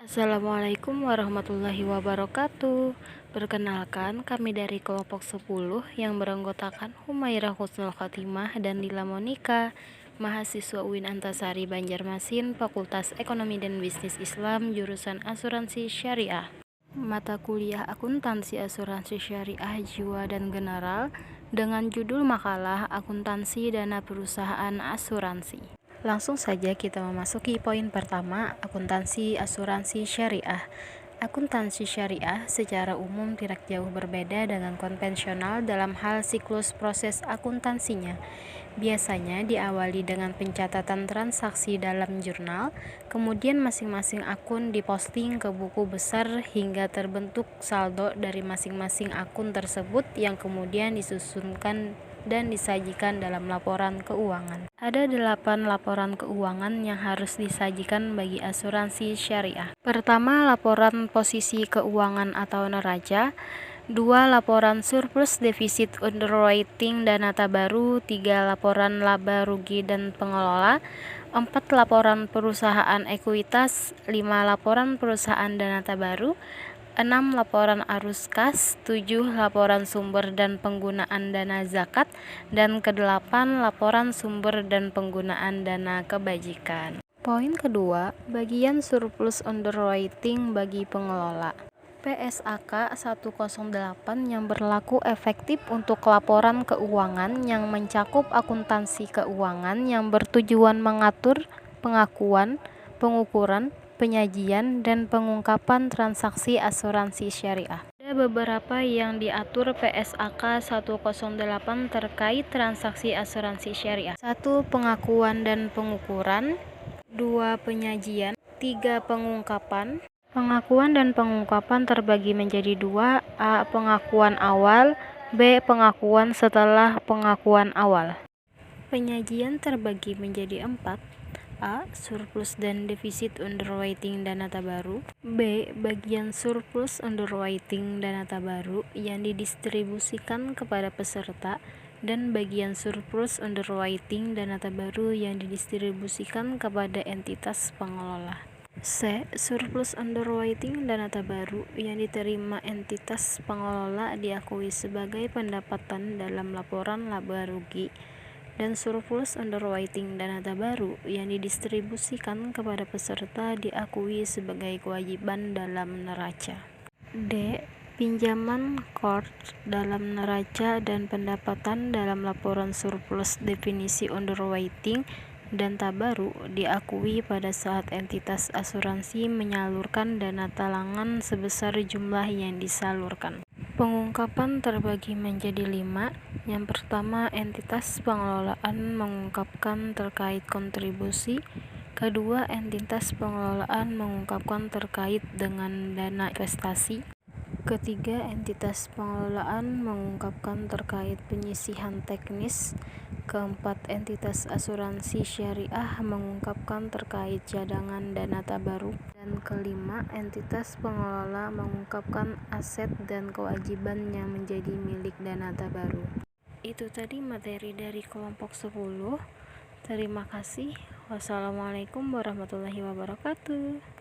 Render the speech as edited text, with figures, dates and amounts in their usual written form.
Assalamualaikum warahmatullahi wabarakatuh. Perkenalkan, kami dari kelompok 10 yang beranggotakan Humairah Husnul Khotimah dan Dila Monika, mahasiswa UIN Antasari Banjarmasin, Fakultas Ekonomi dan Bisnis Islam, jurusan Asuransi Syariah. Mata kuliah Akuntansi Asuransi Syariah Jiwa dan General dengan judul makalah Akuntansi Dana Perusahaan Asuransi. Langsung saja kita memasuki poin pertama, akuntansi asuransi syariah. Akuntansi syariah secara umum tidak jauh berbeda dengan konvensional dalam hal siklus proses akuntansinya. Biasanya diawali dengan pencatatan transaksi dalam jurnal, kemudian masing-masing akun diposting ke buku besar hingga terbentuk saldo dari masing-masing akun tersebut yang kemudian disusunkan dan disajikan dalam laporan keuangan. Ada 8 laporan keuangan yang harus disajikan bagi asuransi syariah. Pertama, laporan posisi keuangan atau neraca. 2. Laporan surplus defisit underwriting dan dana baru. 3. Laporan laba rugi dan pengelola. 4. Laporan perusahaan ekuitas. 5. Laporan perusahaan dan dana baru. 6. Laporan arus kas. 7. Laporan sumber dan penggunaan dana zakat. Dan ke-8 laporan sumber dan penggunaan dana kebajikan. Poin kedua, bagian surplus underwriting bagi pengelola. PSAK 108 yang berlaku efektif untuk laporan keuangan yang mencakup akuntansi keuangan yang bertujuan mengatur pengakuan, pengukuran, penyajian, dan pengungkapan transaksi asuransi syariah. Ada beberapa yang diatur PSAK 108 terkait transaksi asuransi syariah. 1. Pengakuan dan pengukuran. 2. Penyajian. 3. Pengungkapan. Pengakuan dan pengungkapan terbagi menjadi 2. A. Pengakuan awal. B. Pengakuan setelah pengakuan awal. Penyajian terbagi menjadi 4. A. Surplus dan defisit underwriting dan dana baru. B. Bagian surplus underwriting dan dana baru yang didistribusikan kepada peserta dan bagian surplus underwriting dan dana baru yang didistribusikan kepada entitas pengelola. C. Surplus underwriting dan dana baru yang diterima entitas pengelola diakui sebagai pendapatan dalam laporan laba rugi, dan surplus underwriting dan dana baru yang didistribusikan kepada peserta diakui sebagai kewajiban dalam neraca. D. Pinjaman core dalam neraca dan pendapatan dalam laporan surplus definisi underwriting dan dana baru diakui pada saat entitas asuransi menyalurkan dana talangan sebesar jumlah yang disalurkan. Pengungkapan terbagi menjadi 5. Yang pertama, entitas pengelolaan mengungkapkan terkait kontribusi. Kedua, entitas pengelolaan mengungkapkan terkait dengan dana investasi. Ketiga, entitas pengelolaan mengungkapkan terkait penyisihan teknis. Keempat, entitas asuransi syariah mengungkapkan terkait cadangan dana baru. Dan kelima, entitas pengelola mengungkapkan aset dan kewajiban yang menjadi milik dana baru. Itu tadi materi dari kelompok 10. Terima kasih. Wassalamualaikum warahmatullahi wabarakatuh.